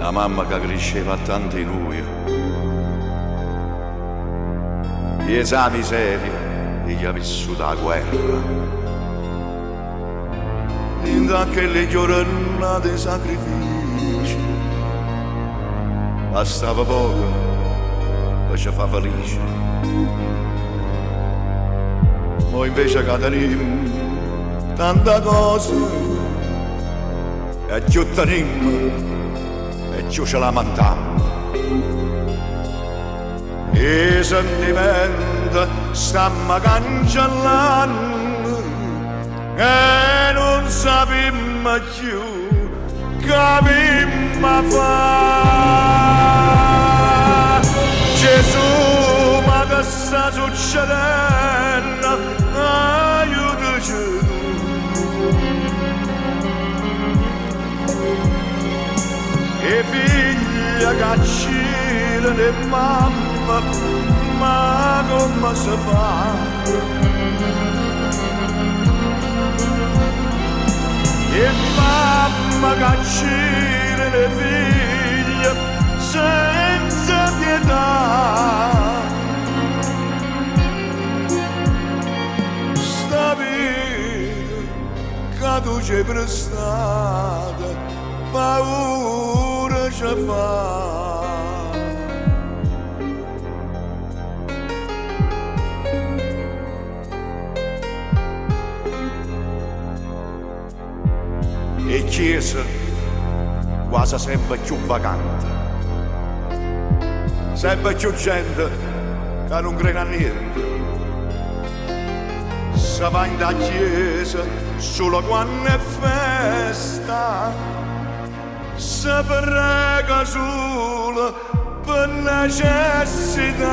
La mamma che cresceva a tanti lui. Gli esami seri e gli ha vissuto la guerra. In quelle giornate sacrifici bastava poco per ci fa felice. Ma invece che tenim tanta cosa e più tenim e più ce la mandiamo. I sentimenti stanno cancellando e non sappiamo più capimmo fa. Gesù, ma che sta succedendo? Aiutaci tu. E figlia che accirano e mamma, ma come si fa? E mamma che accirano le figlie senza pietà. Sta vita che tu ci hai prestata, paura ci fa. E chiesa quasi sempre più vacante, sempre più gente che non crede a niente. Si va in da chiesa solo quando è festa, si prega solo per necessità.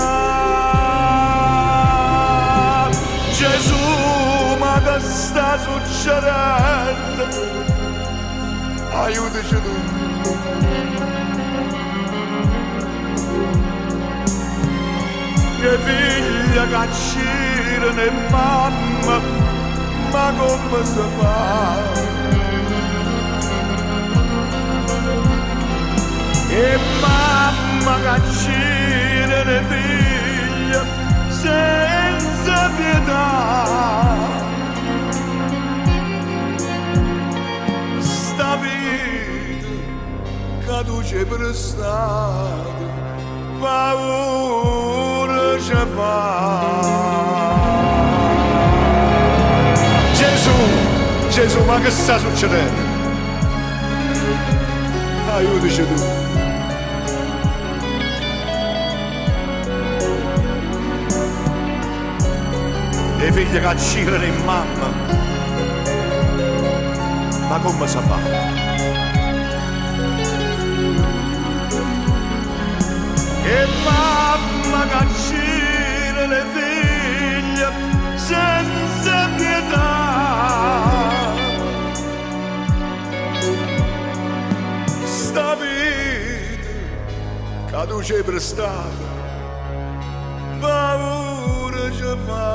Gesù, ma che sta succedendo? Aiutaci tu. Le figlie che accirano e mamma, ma come si fa? E mamma che accirano le figlie senza pietà. Sta vita che tu ci hai prestato, paura ci fa. Gesù, ma che sta succedendo? Aiutaci tu. Le figlie che accirano in mamma, ma come si fa? E mamma che accira le figlie senza pietà. Sta vita che tu ci hai prestato, paura ci fa.